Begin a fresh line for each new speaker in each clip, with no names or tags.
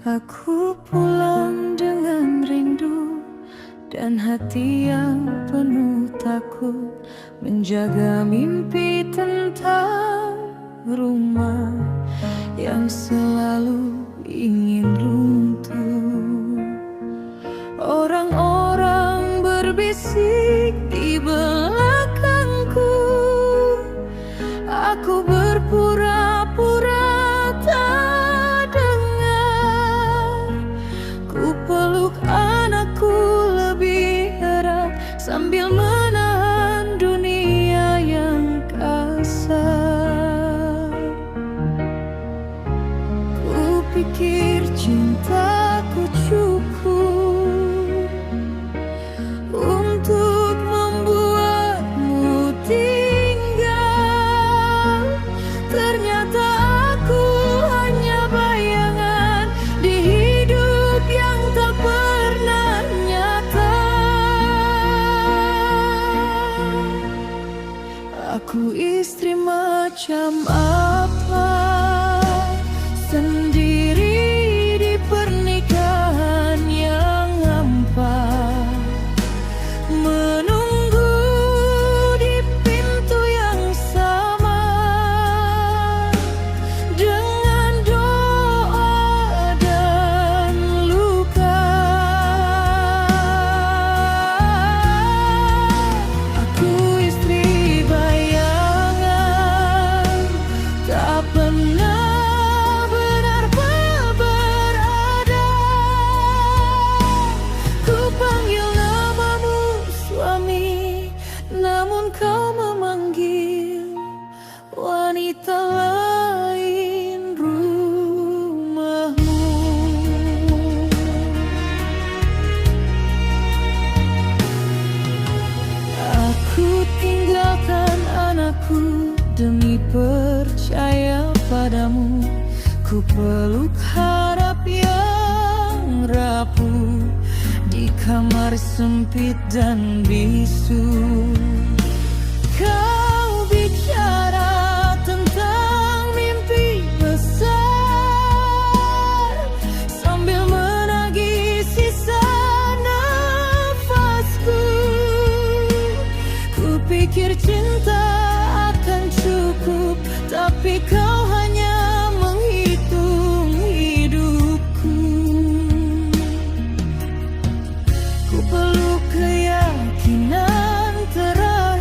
Aku pulang dengan rindu dan hati yang penuh takut, menjaga mimpi tentang rumah yang selalu ingin runtuh. Orang-orang berbisik di belakangku, aku berpura-pura tak dengar. Ku peluk anakku lebih erat sambil menahan dunia yang kasar. Ku pikir cintaku cukup untuk membuatmu tinggal. Ternyata aku hanya bayangan di hidup yang tak pernah nyata. Aku istri macam apa, sendiri di pernikahan yang hampa, menunggu di pintu yang sama, dengan doa dan luka. Aku istri bayangan, tak pernah benar-benar berada. Ku panggil namamu suami, namun kau memanggil wanita lain rumahmu. Aku tinggalkan anakku demi percaya padamu. Ku peluk harap yang rapuh di kamar sempit dan bisu. Kau bicara tentang mimpi besar sambil menagih sisa nafasku. Ku pikir cinta akan cukup, tapi kau hanya menghitung hidupku. Ku peluk keyakinan terakhir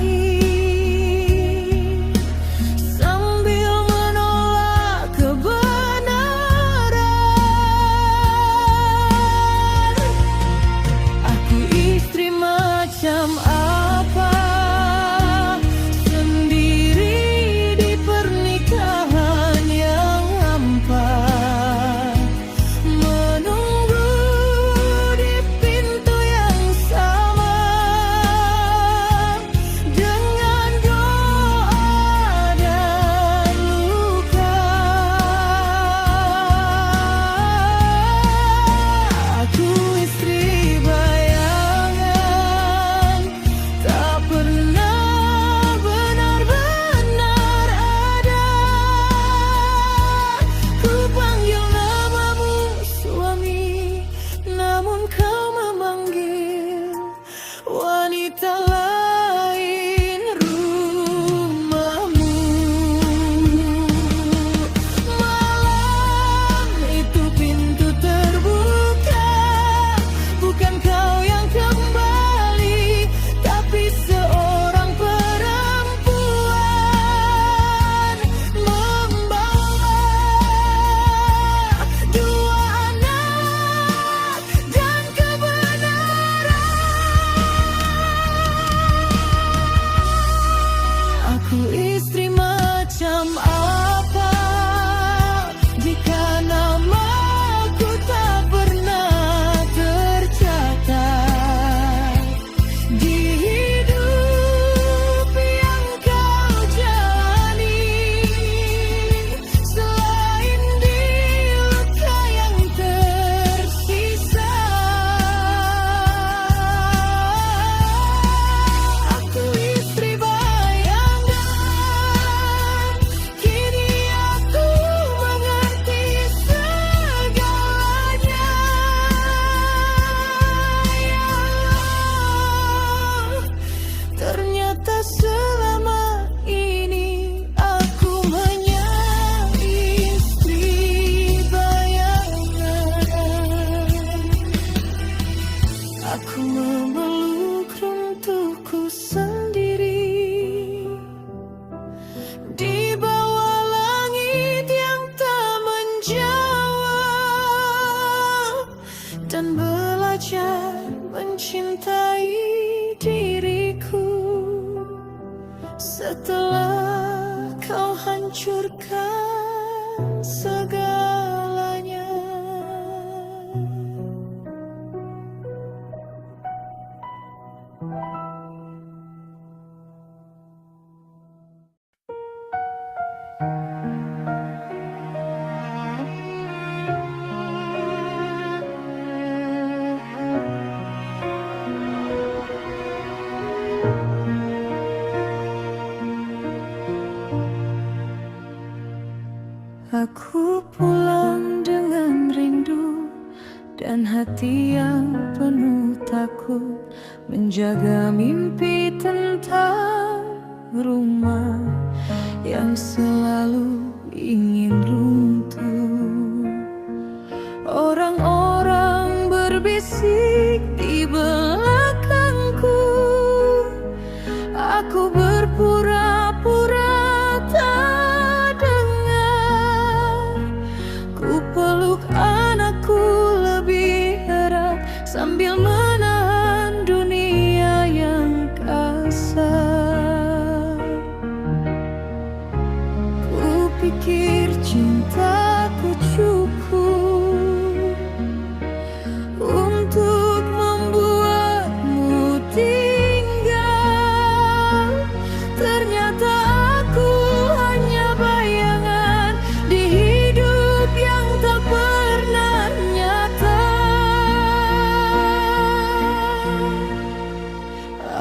segalanya. Aku pulang dengan rindu dan hati yang penuh takut, menjaga mimpi tentang rumah yang selalu ingin runtuh. Orang-orang berbisik di belakangku, aku berpura-pura tak dengar. Ku peluk anakku lebih erat sambil menahan dunia yang kasar. Ku pikir cintaku cukup untuk membuatmu tinggal. Ternyata aku hanya bayangan di hidup yang tak pernah nyata.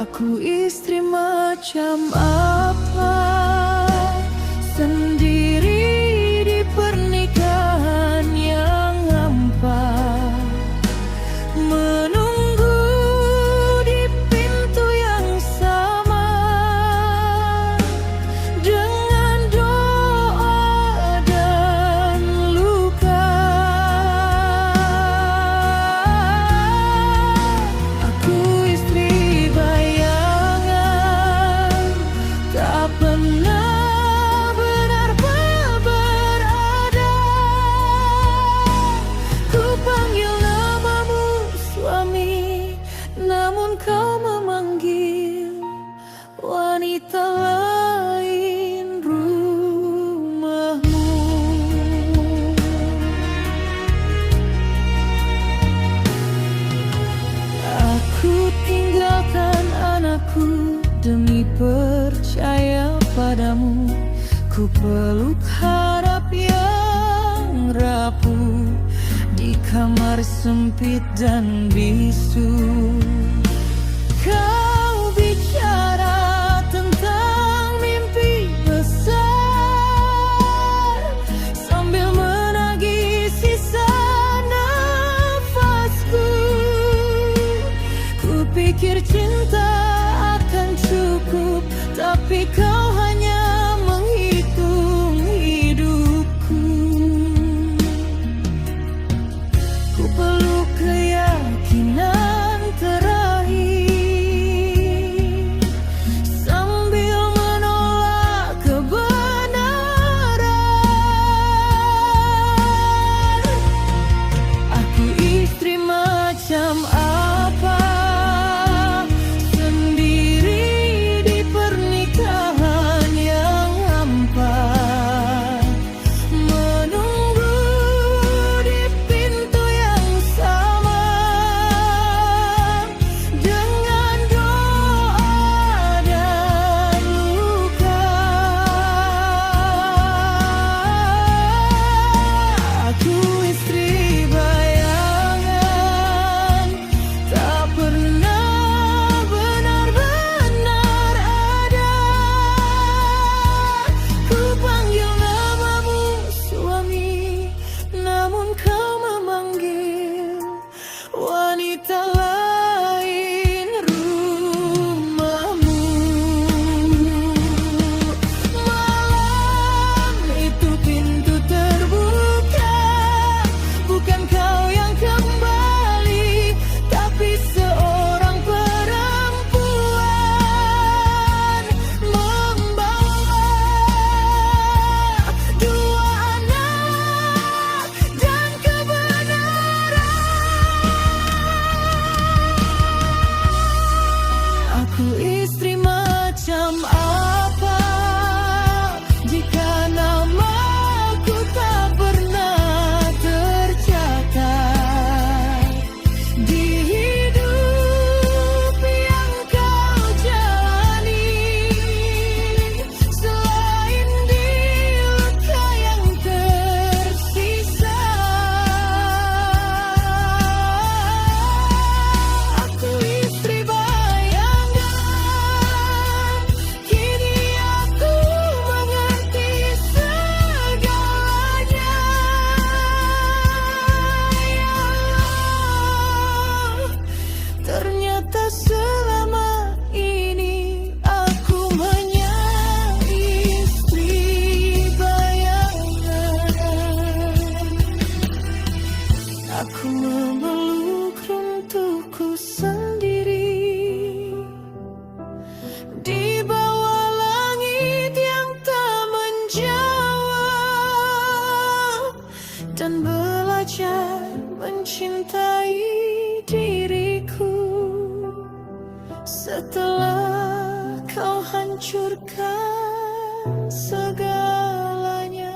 Aku istri macam apa, sendiri di pernikahan yang hampa, menunggu di pintu yang sama dengan doa dan luka. Aku istri bayangan, tak pernah benar-benar berada. Ku panggil namamu suami, namun kau memanggil wanita lain rumahmu. Aku tinggalkan anakku demi percaya padamu. Ku peluk harap yang rapuh di kamar sempit dan bisu. Kau bicara tentang mimpi besar sambil menagih sisa nafasku. Ku pikir cinta akan cukup, tapi kau hanya menghitung hidupku. Ku peluk keyakinan terakhir sambil menolak kebenaran. Aku istri macam apa, sendiri di pernikahan dan belajar mencintai diriku setelah kau hancurkan segalanya.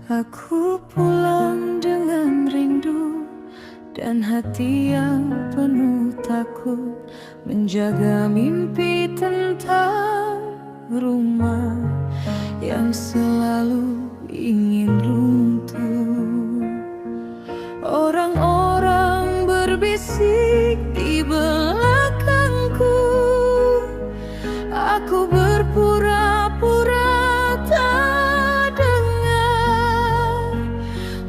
Aku pulang dengan rindu dan hati yang penuh takut, menjaga mimpi tentang rumah yang selalu ingin runtuh. Orang-orang berbisik di belakangku, aku berpura-pura tak dengar.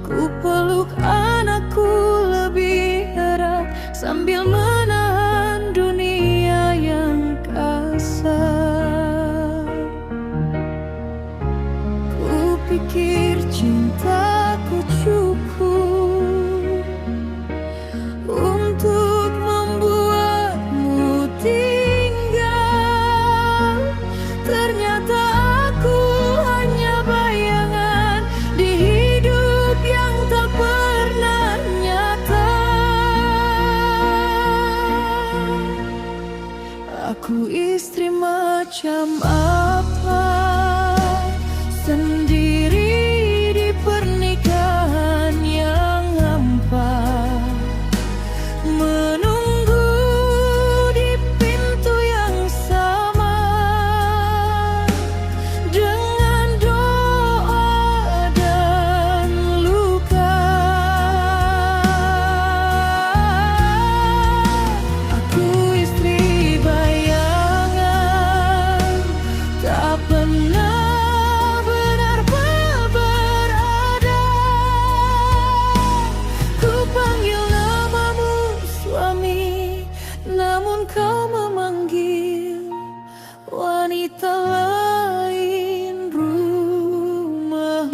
Ku peluk anakku lebih erat sambil menahan dunia yang kasar. Ku pikir cintaku cukup untuk membuatmu tinggal. Ternyata aku hanya bayangan di hidup yang tak pernah nyata. Aku istri macam apa, sendiri di pernikahan yang hampa, menunggu di pintu yang sama dengan doa dan luka. Aku istri bayangan, tak pernah benar-benar berada. Ku panggil namamu suami, namun kau memanggil wanita lain rumahmu.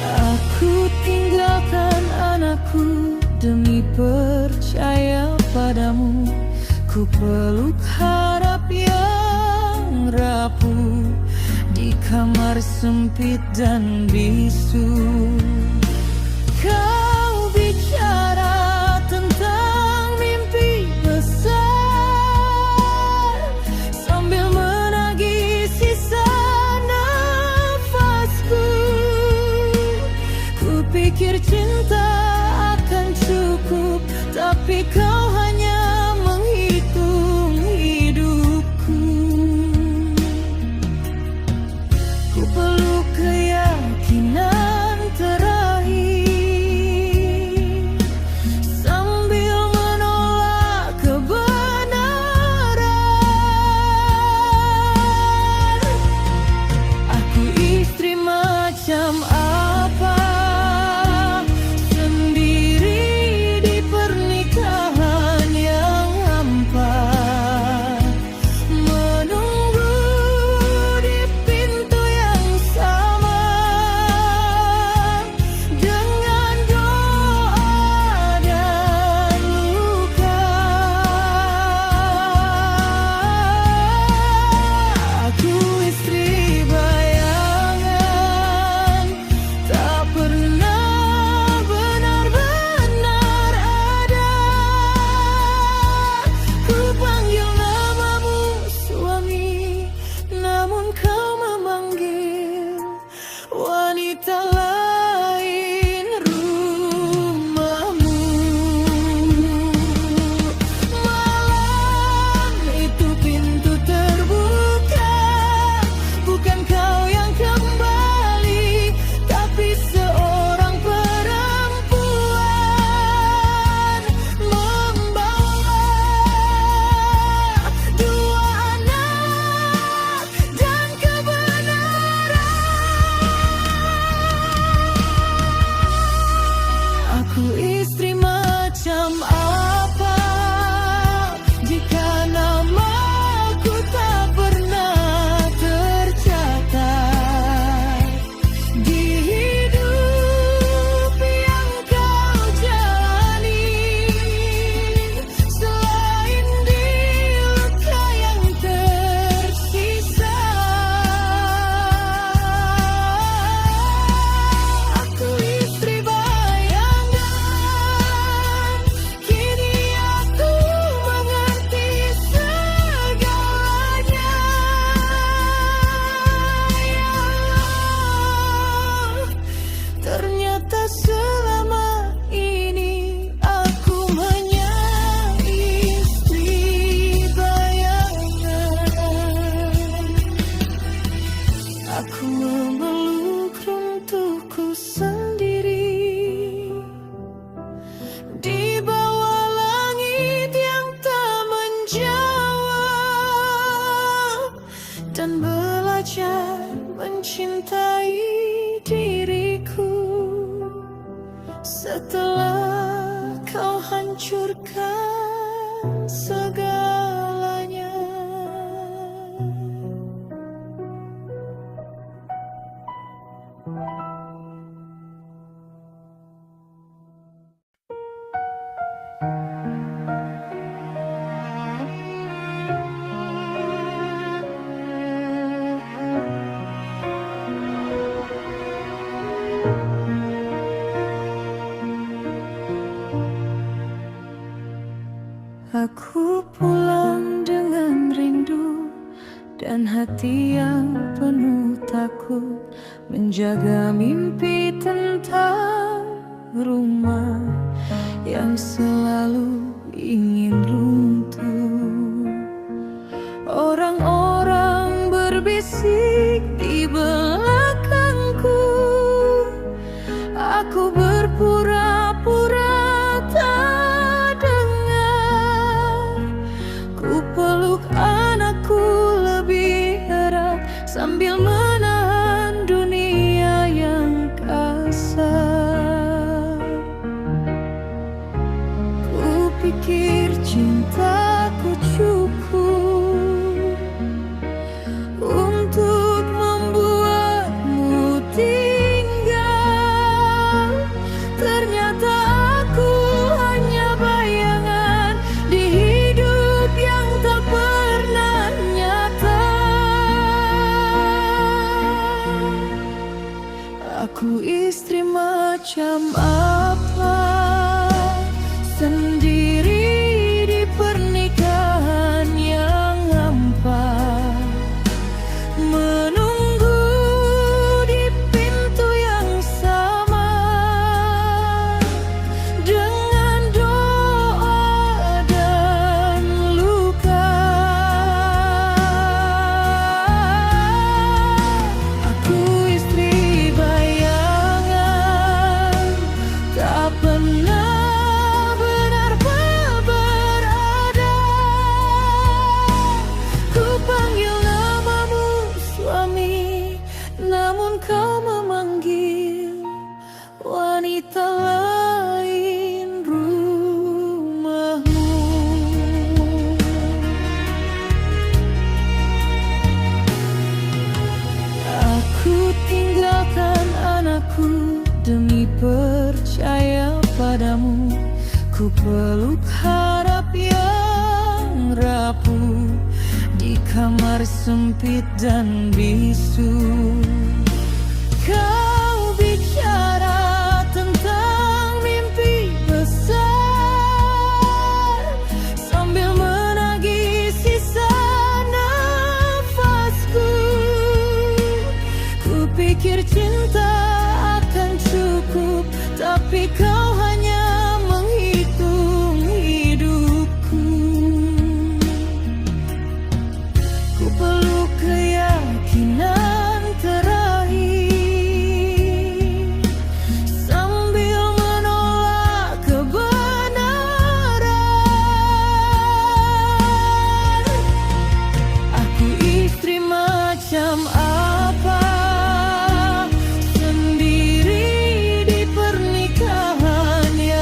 Aku tinggalkan anakku demi percaya padamu. Ku peluk harap yang rapuh di kamar sempit dan bisu. Kau bicara tentang mimpi besar sambil menagih sisa nafasku. Ku pikir cinta akan cukup, tapi kau hanya menghitung hidupku. Ku peluk keyakinan terakhir sambil menolak kebenaran. Aku istri macam apa, sendiri di pernikahan yang hampa, menunggu di pintu yang sama dengan doa dan luka. Aku istri bayangan, aku sendiri di bawah langit yang tak menjawab, dan belajar mencintai diriku setelah kau hancurkan segalanya. Aku pulang dengan rindu dan hati yang penuh takut, menjaga mimpi tentang rumah yang selalu ingin runtuh. Orang-orang berbisik di belakangku, aku berpura-pura tak dengar. Ku peluk anakku lebih erat sambil menahan dunia yang kasar. Ku pikir cintaku cukup untuk membuatmu tinggal. Ternyata aku hanya bayangan di hidup yang tak pernah nyata. Aku istri macam apa, sendiri di pernikahan yang hampa, menunggu di pintu yang sama, dengan doa dan luka. Aku istri bayangan, tak pernah benar-benar berada. Ku panggil namamu suami, namun kau memanggil wanita lain rumahmu. Aku tinggalkan anakku demi percaya padamu. Ku peluk harap yang rapuh di kamar sempit dan bisu. Kau bicara tentang mimpi besar sambil menagih sisa nafasku. Ku pikir cinta akan cukup, tapi kau hanya menghitung hidupku. Ku peluk keyakinan terakhir sambil menolak kebenaran. Aku istri macam apa, sendiri di pernikahan yang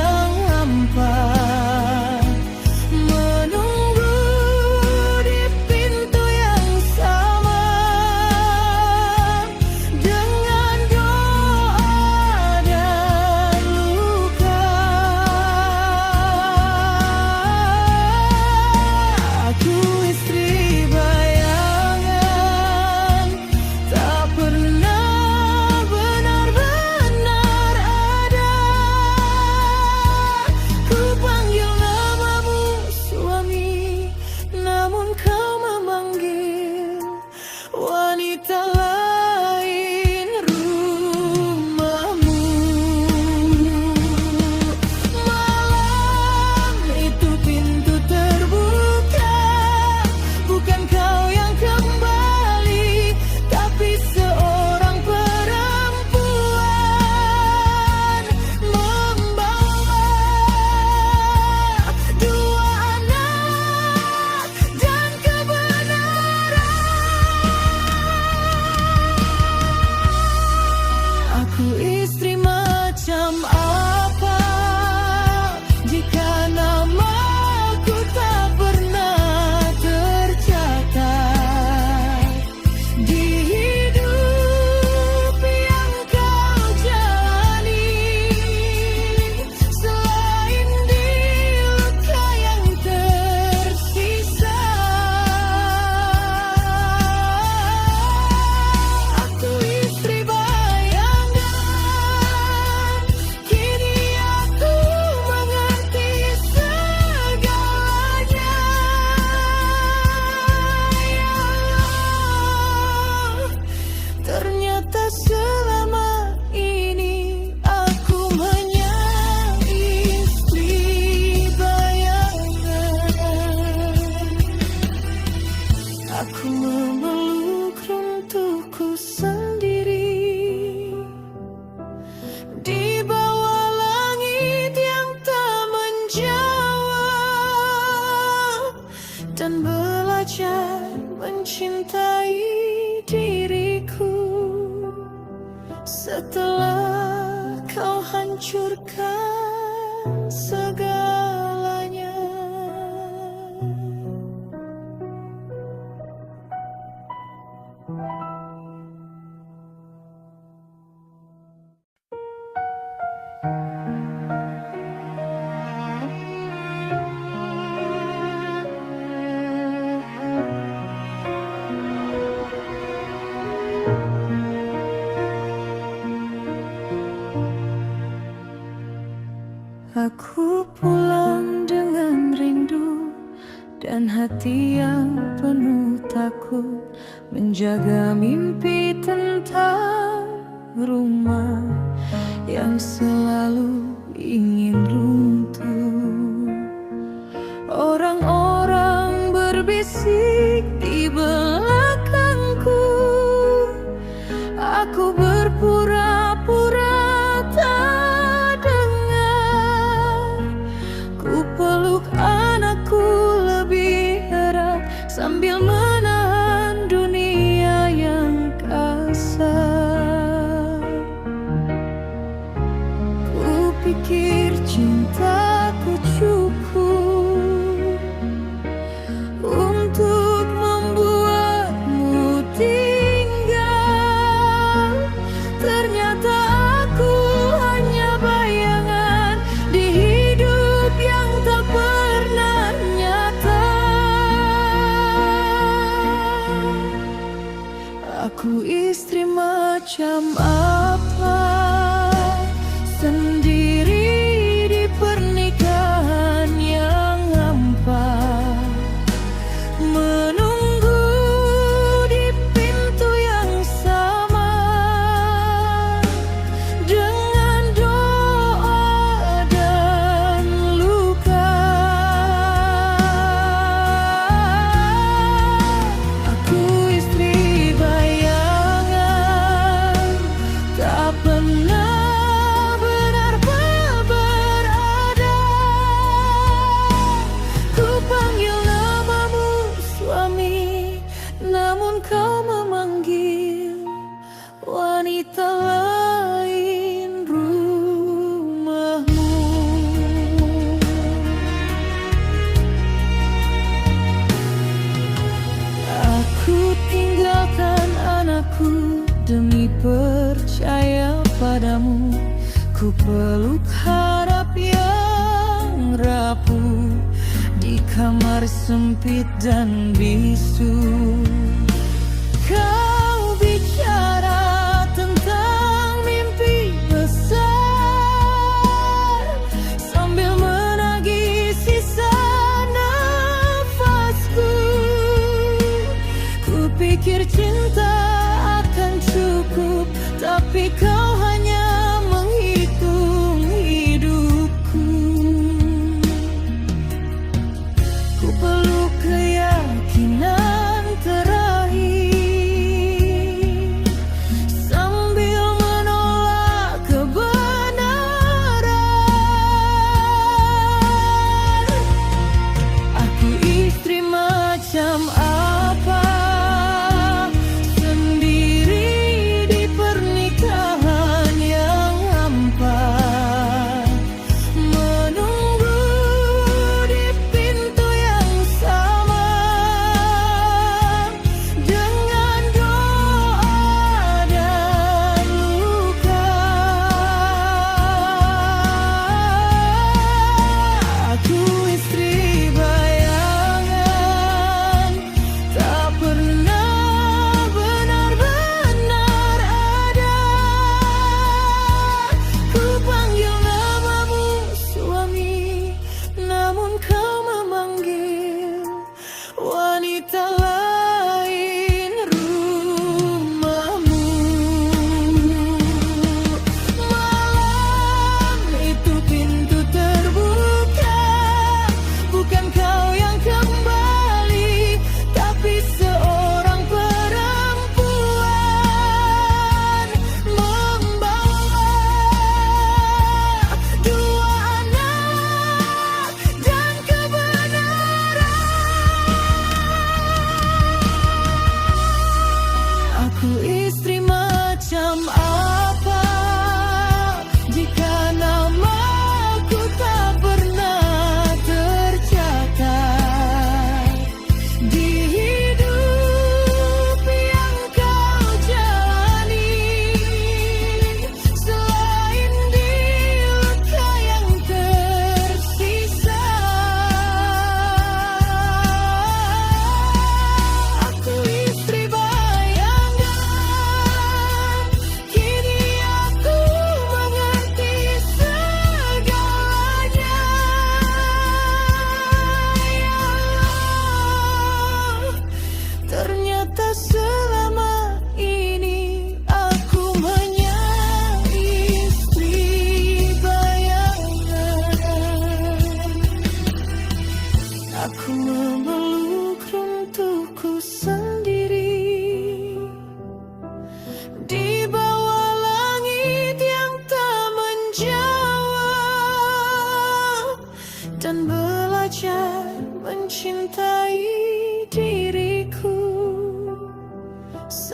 setelah kau hancurkan segalanya. Aku pulang dengan rindu dan hati yang penuh takut, menjaga mimpi tentang rumah yang selalu ingin runtuh. Orang-orang berbisik di belakangku, aku berpura-pura tak dengar. Ku peluk anakku lebih erat sambil menahan dunia yang kasar. Ku pikir cintaku cukup untuk membuatmu tinggal. Ternyata aku hanya bayangan di hidup yang tak pernah nyata. Aku istri macam apa, sendiri di pernikahan yang hampa, menunggu di pintu yang sama, dengan doa dan luka. Aku istri bayangan, tak pernah benar-benar berada. Ku panggil namamu suami, namun kau memanggil wanita lain rumahmu. Aku tinggalkan anakku demi percaya padamu. Ku peluk harap yang rapuh di kamar sempit dan bisu. Kau bicara tentang mimpi besar sambil menagih sisa nafasku. Ku pikir cinta akan cukup, tapi kau hanya menghitung hidupku. Ku peluk keyakinan terakhir sambil menolak kebenaran. Aku istri macam apa, sendiri di pernikahan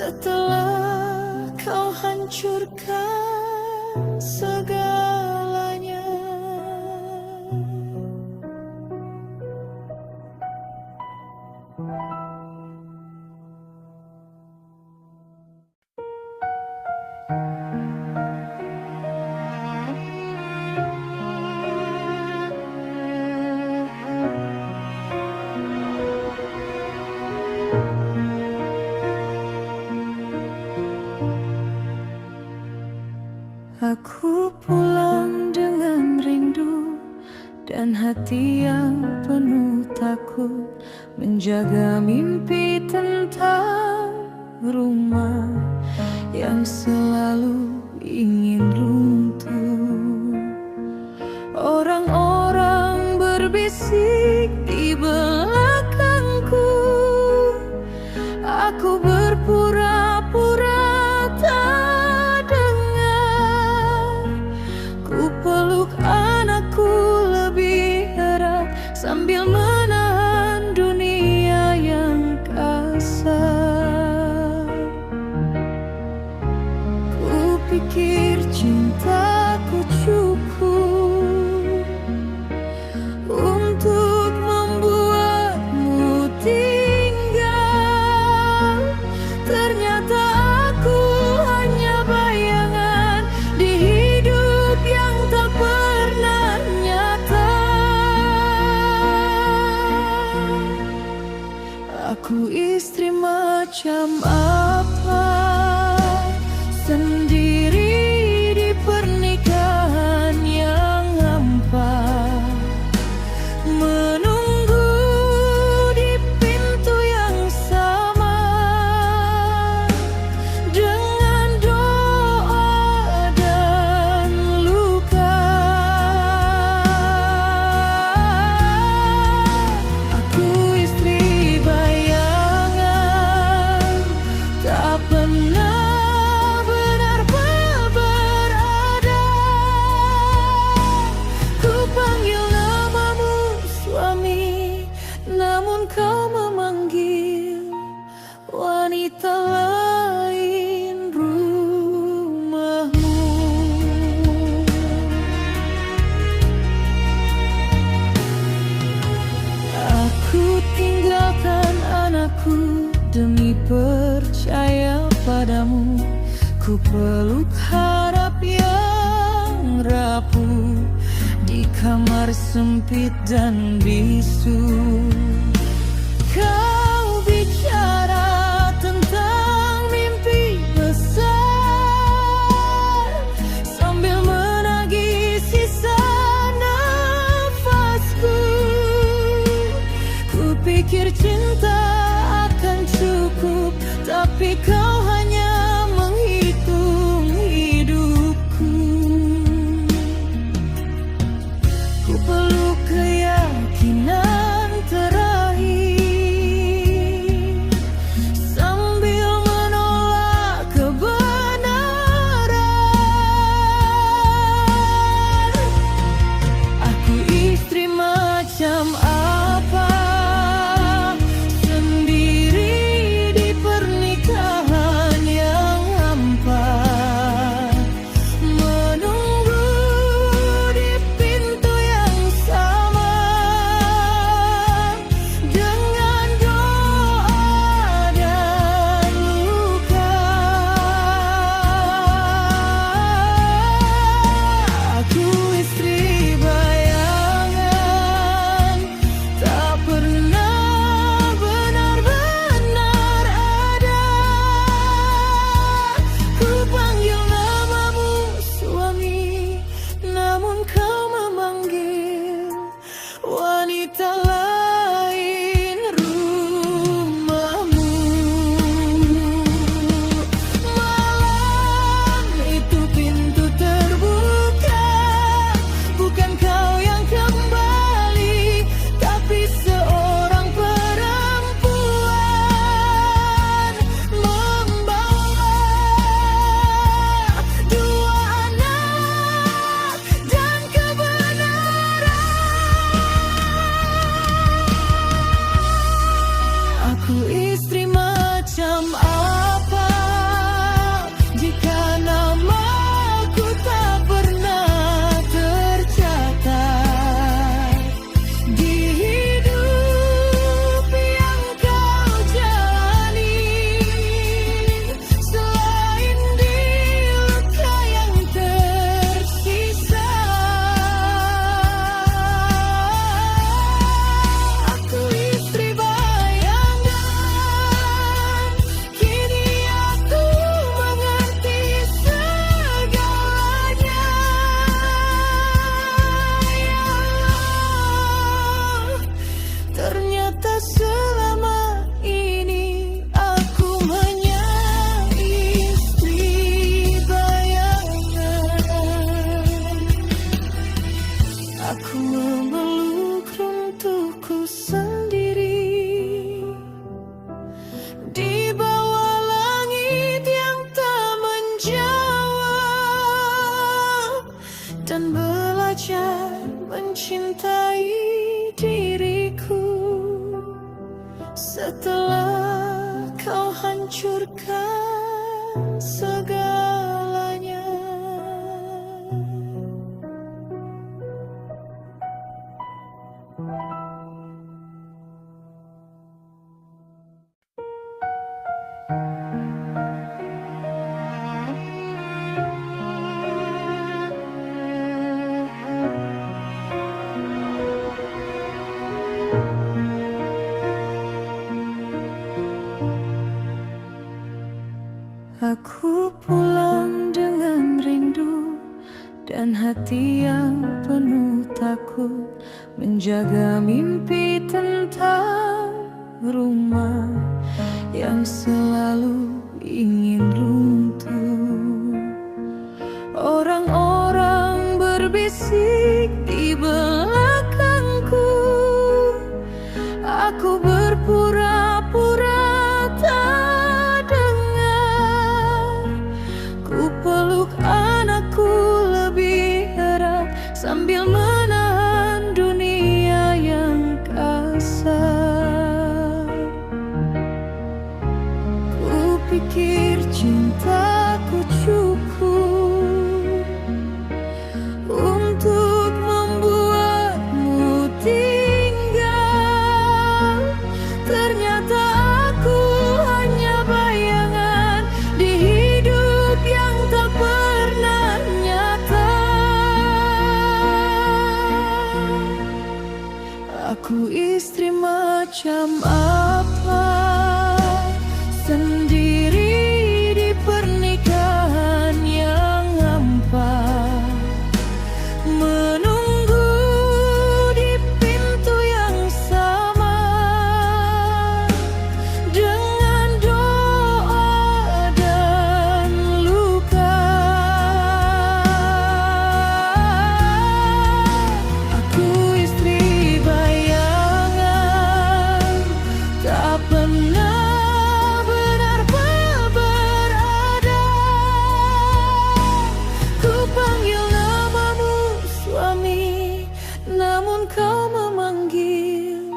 setelah kau hancurkan segalanya. Aku pulang dengan rindu dan hati yang penuh takut, menjaga mimpi tentang rumah yang selalu ingin runtuh. Orang-orang berbisik di belakangku, aku berpura-pura tak dengar. Ku peluk anakku lebih erat sambil menahan dunia yang kasar. Ku pikir cintaku cukup untuk membuatmu tinggal. Ternyata aku hanya bayangan di hidup yang tak pernah nyata. Aku istri macam apa, sendiri di pernikahan yang hampa, menunggu di pintu yang sama dengan doa dan luka. Aku istri bayangan, tak pernah benar-benar berada. Ku panggil namamu suami, namun kau memanggil wanita lain rumahmu. Aku tinggalkan anakku demi percaya padamu. Ku peluk harap yang rapuh di kamar sempit dan bisu. Kau bicara tentang mimpi besar sambil menagih sisa nafasku. Ku pikir cinta akan cukup, tapi kau hanya menghitung hidupku. Ku peluk keyakinan terakhir dan belajar mencintai diriku. Setelah kau hancurkan segalanya. Aku pulang dengan rindu dan hati yang penuh takut, menjaga mimpi tentang rumah yang selalu ingin runtuh. Orang-orang berbisik di belakangku, aku berpura-pura tak dengar. Ku peluk anakku lebih erat sambil menahan dunia yang kasar. Ku pikir cintaku cukup untuk membuatmu tinggal. Ternyata aku hanya bayangan di hidup yang tak pernah nyata. Aku istri macam apa, sendiri di pernikahan yang hampa, menunggu di pintu yang sama, dengan doa dan luka. Aku istri bayangan, tak pernah benar-benar berada. Ku panggil namamu suami, namun kau memanggil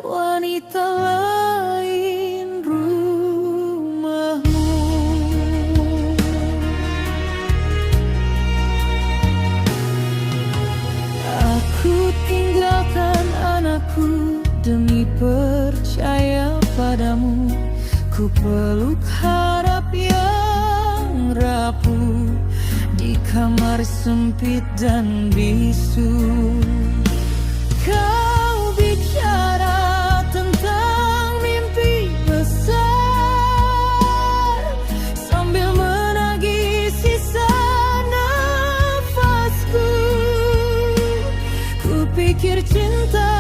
wanita lain rumahmu. Aku tinggalkan anakku demi percaya padamu. Ku peluk harap yang rapuh di kamar sempit dan bisu. Kau bicara tentang mimpi besar sambil menagih sisa nafasku. Ku pikir cinta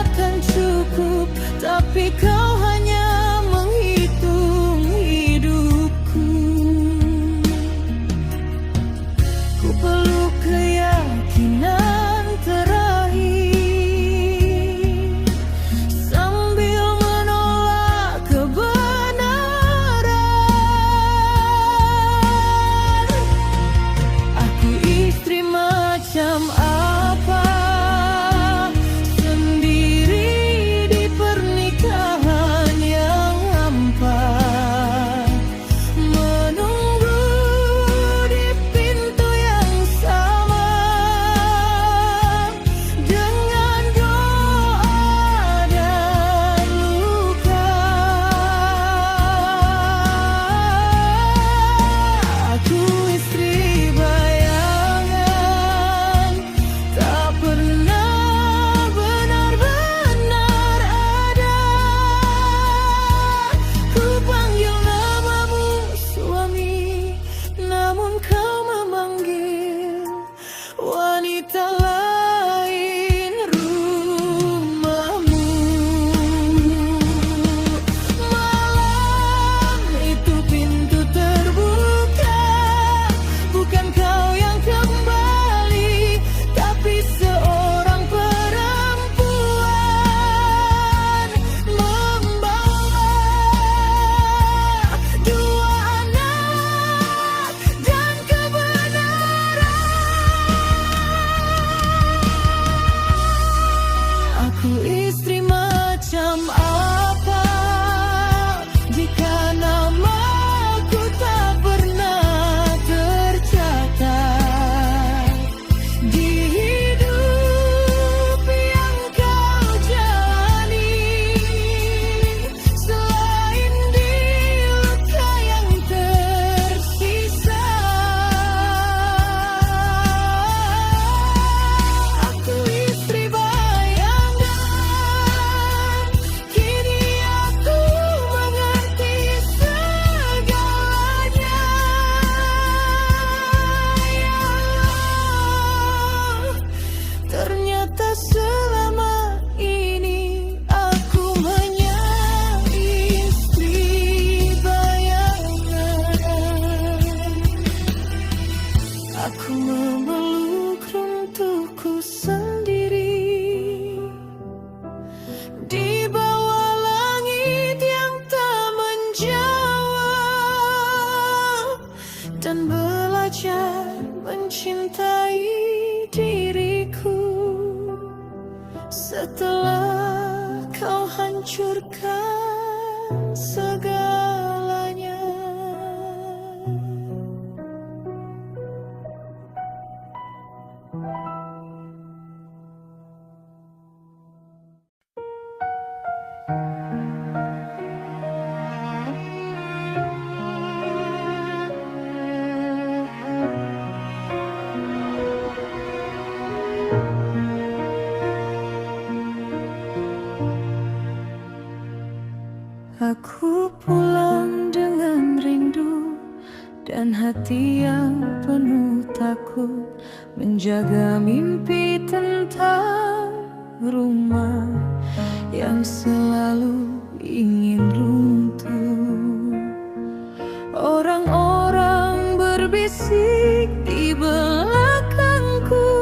akan cukup, tapi kau hanya menghitung hidupku. Ku peluk keyakinan terakhir sambil menolak kebenaran. Aku istri macam apa, sendiri di pernikahan Aku memeluk runtuhku sendiri di bawah langit yang tak menjawab, dan belajar mencintai diriku setelah kau hancurkan segalanya. Aku pulang dengan rindu dan hati yang penuh takut, menjaga mimpi tentang rumah yang selalu ingin runtuh. Orang-orang berbisik di belakangku,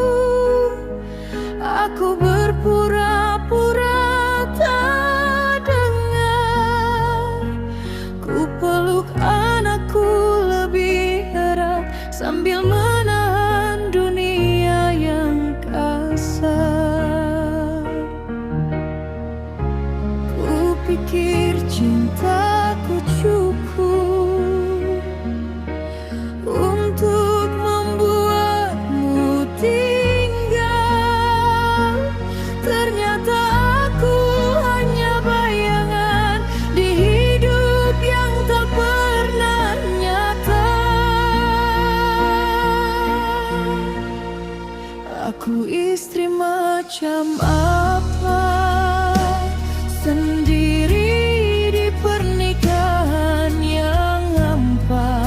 aku berpura-pura tak dengar. Ku peluk anakku lebih erat sambil menahan dunia yang kasar. Ku pikir cintaku cukup untuk membuatmu tinggal. Ternyata aku hanya bayangan di hidup yang tak pernah nyata. Aku istri macam apa, sendiri di pernikahan yang hampa,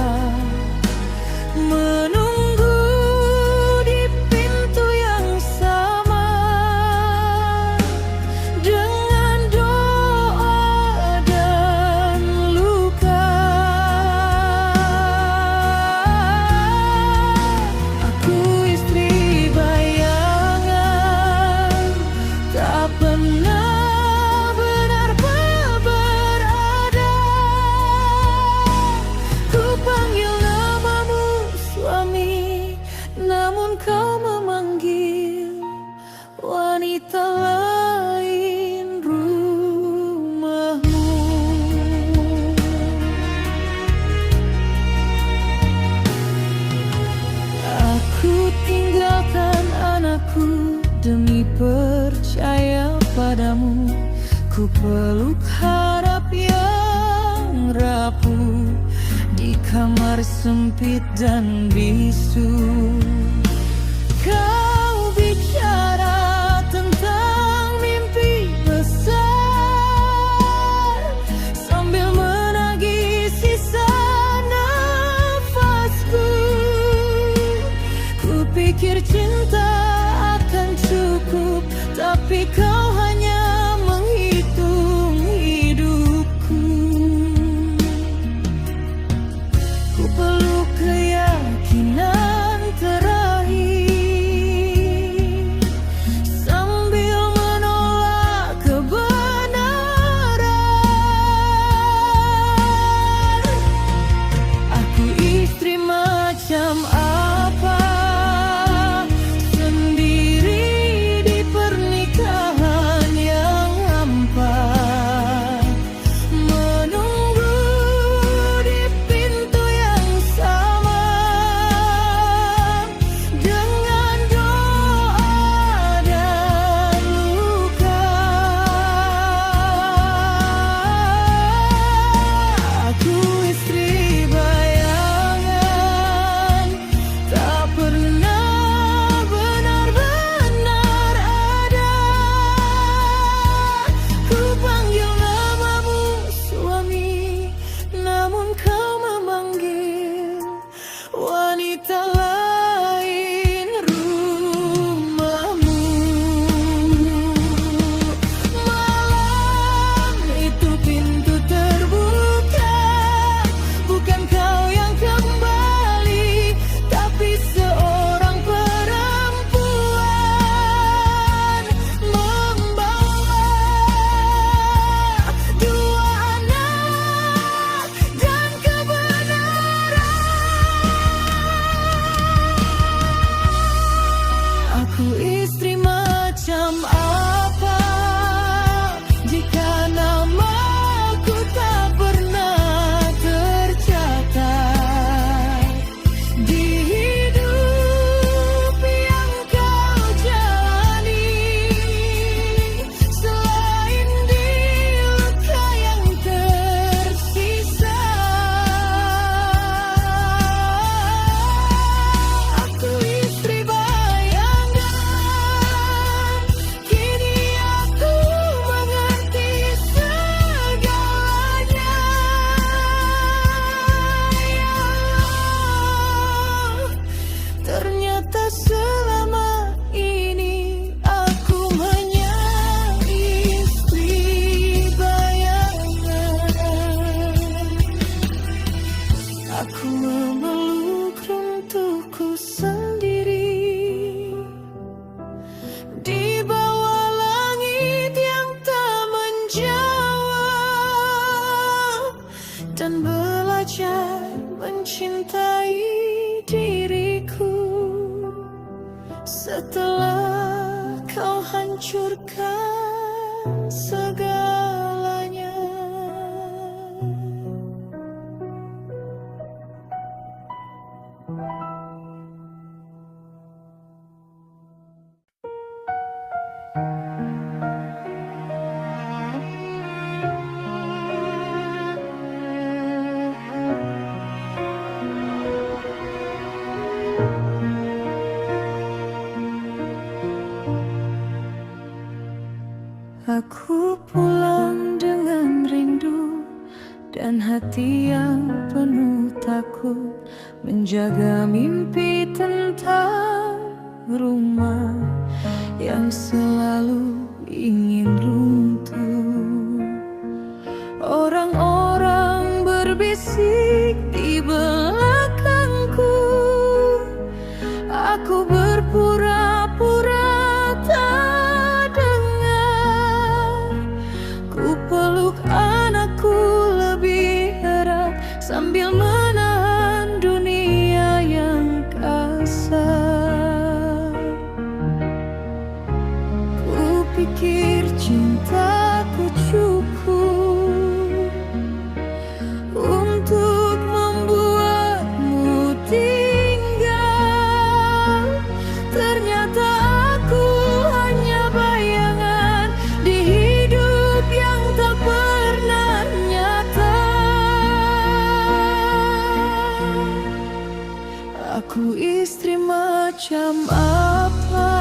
menunggu di pintu yang sama, dengan doa dan luka. Aku istri bayangan, tak pernah benar-benar berada. Ku panggil namamu suami, namun kau memanggil wanita lain rumahmu. Aku tinggalkan anakku demi percaya padamu. Ku peluk harap yang rapuh di kamar sempit dan bisu. Kau bicara tentang mimpi besar sambil menagih sisa nafasku. Ku pikir cinta akan cukup, tapi kau hanya menghitung hidupku. Ku peluk keyakinan terakhir sambil menolak kebenaran. Aku istri macam apa, sendiri di pernikahan yang hampa, menunggu di pintu yang sama, dengan doa dan luka. Aku istri bayangan, tak pernah benar-benar ada. Ku panggil namamu suami, namun kau memanggil wanita lain rumahmu. Malam itu pintu terbuka, bukan kau yang kembali, tapi seorang sendiri di bawah langit yang tak menjawab, dan belajar mencintai diriku setelah kau hancurkan segalanya. Aku pulang dengan rindu dan hati yang penuh takut, menjaga mimpi tentang rumah yang selalu ingin runtuh. Orang-orang berbisik di belakangku, aku berpura-pura tak dengar. Ku peluk anakku lebih erat sambil menahan dunia yang kasar. Ku pikir cintaku cukup untuk membuatmu tinggal. Ternyata aku hanya bayangan di hidup yang tak pernah nyata. Aku istri macam apa,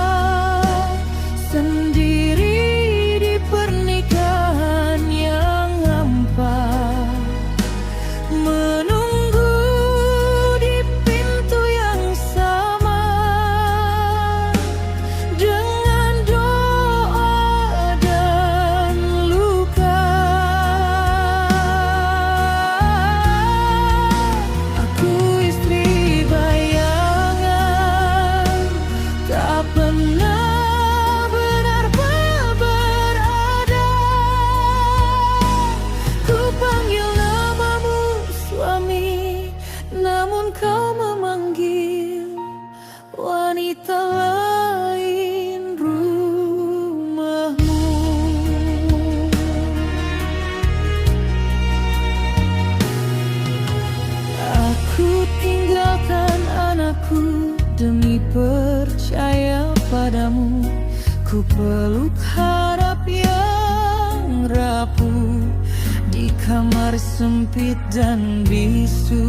sendiri di pernikahan yang hampa, menunggu di pintu yang sama dengan doa dan luka. Aku istri bayangan, tak pernah benar-benar berada. Ku panggil namamu suami, namun kau memanggil wanita lain rumahmu. Aku tinggalkan anakku demi percaya padamu. Ku peluk harap yang rapuh di kamar sempit dan bisu.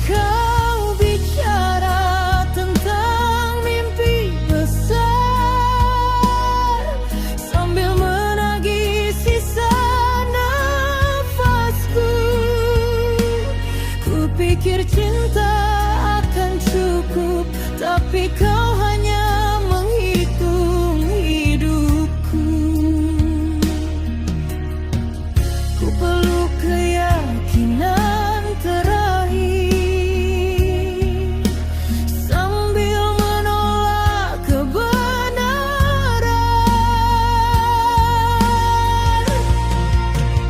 Kau bicara tentang mimpi besar sambil menagih sisa nafasku. Ku pikir cinta akan cukup, tapi kau hanya menghitung hidupku. Ku peluk keyakinan terakhir sambil menolak kebenaran.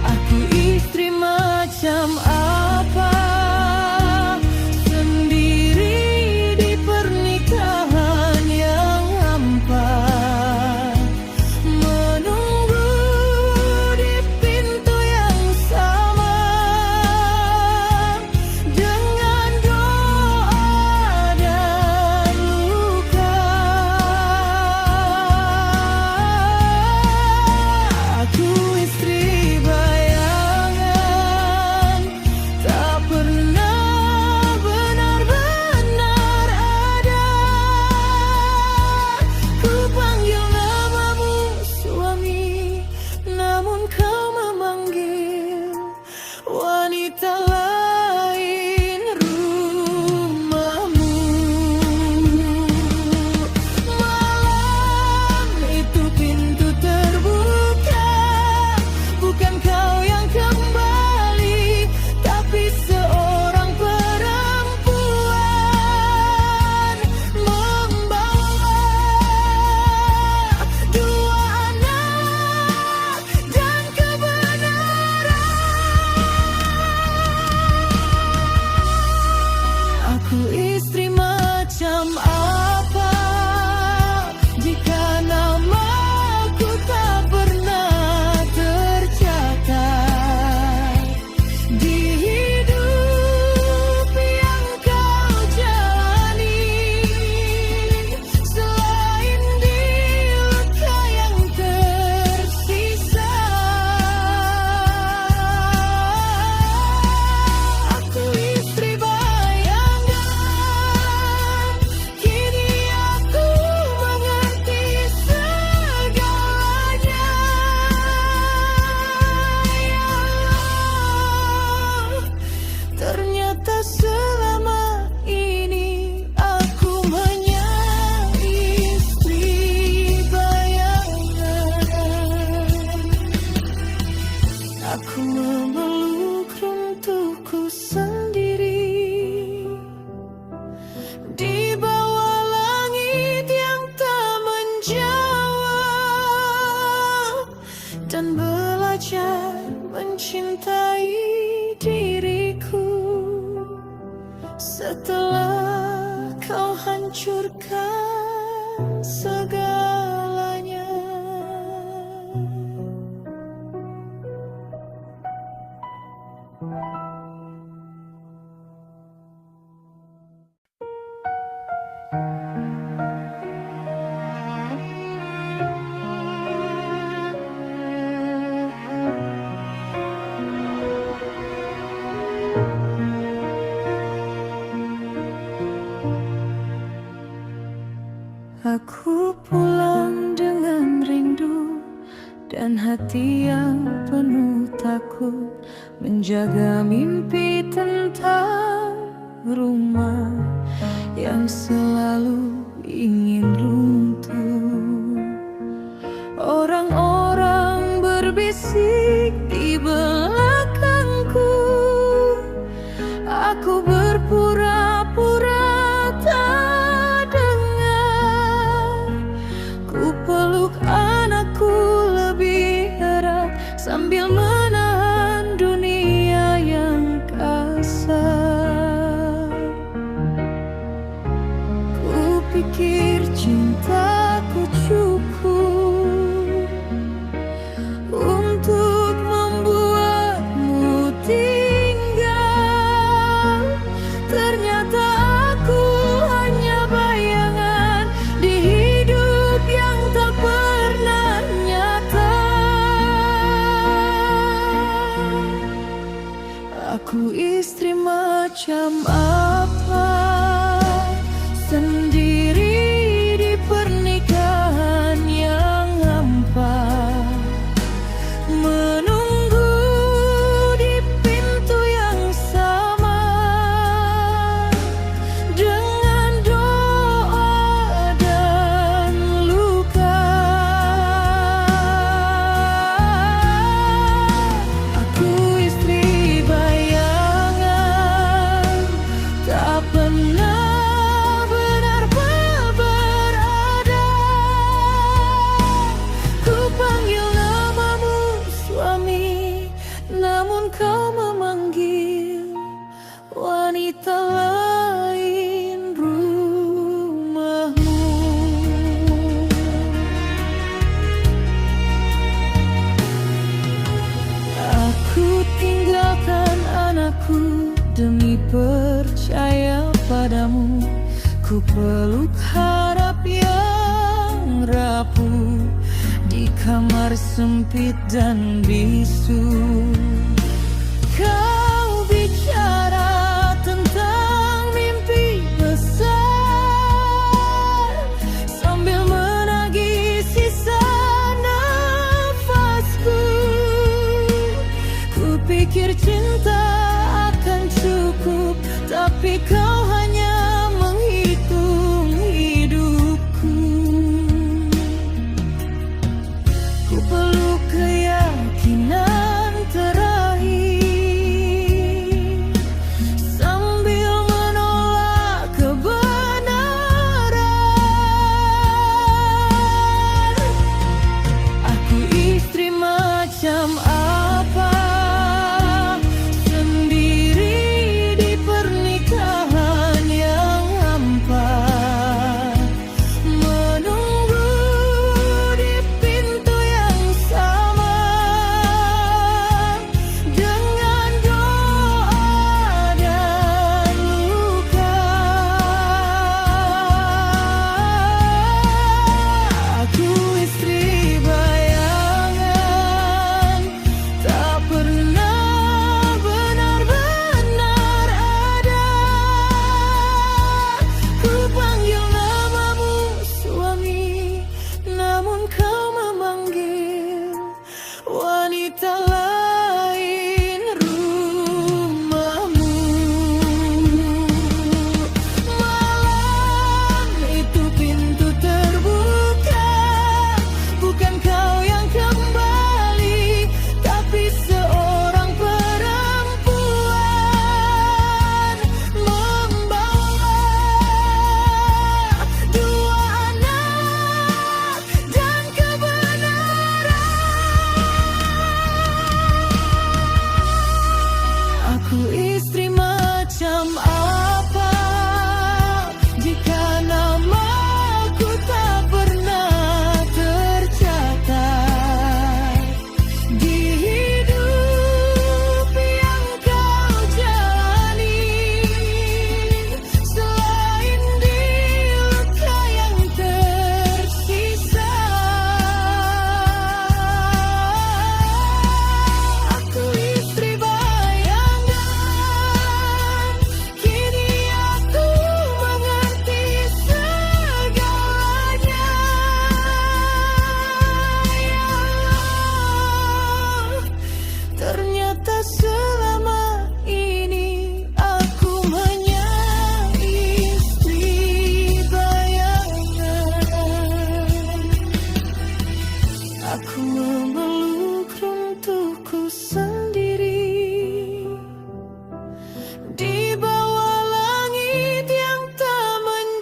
Aku istri macam apa, sendiri di pernikahan Aku istri macam apa jika namaku tak pernah tercatat di hidup yang kau jalani, selain di luka yang tersisa. Aku istri bayangan, kini aku mengerti segalanya. Ya Allah, ternyata selama ini aku hanya istri bayangan. Aku memeluk runtuhku sendiri di bawah langit yang tak menjawab, dan belajar mencintai diriku setelah kau hancurkan segalanya. Aku pulang dengan rindu dan hati yang penuh takut, menjaga mimpi tentang rumah yang selalu ingin runtuh. Orang-orang berbisik di belakangku, aku berpura-pura tak dengar. Ku peluk anakku lebih erat sambil menahan dunia yang kasar. Ku pikir cintaku cukup untuk membuatmu tinggal. Ternyata aku hanya bayangan di hidup yang tak pernah nyata. Aku istri macam apa sendiri di pernikahan yang hampa, menunggu di pintu yang sama dengan doa dan luka. Aku istri bayangan, tak pernah benar-benar berada. Ku panggil namamu suami, namun kau memanggil wanita lain rumahmu. Aku tinggalkan anakku demi percaya padamu. Ku peluk harap yang rapuh di kamar sempit dan bisu. Kau bicara tentang mimpi besar sambil menagih sisa nafasku. Ku pikir cinta akan cukup, tapi kau hanya menghitung hidupku. Ku peluk keyakinan terakhir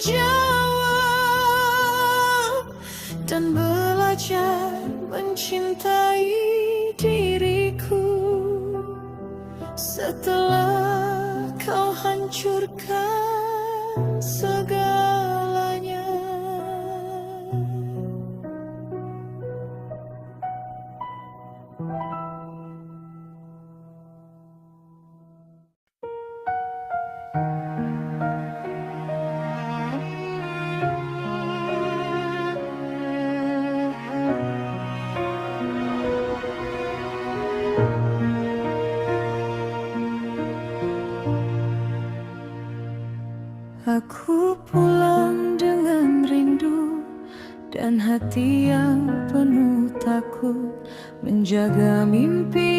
menjawab dan belajar mencintai diriku setelah kau hancurkan segalanya. Aku pulang dengan rindu dan hati yang penuh takut menjaga mimpi.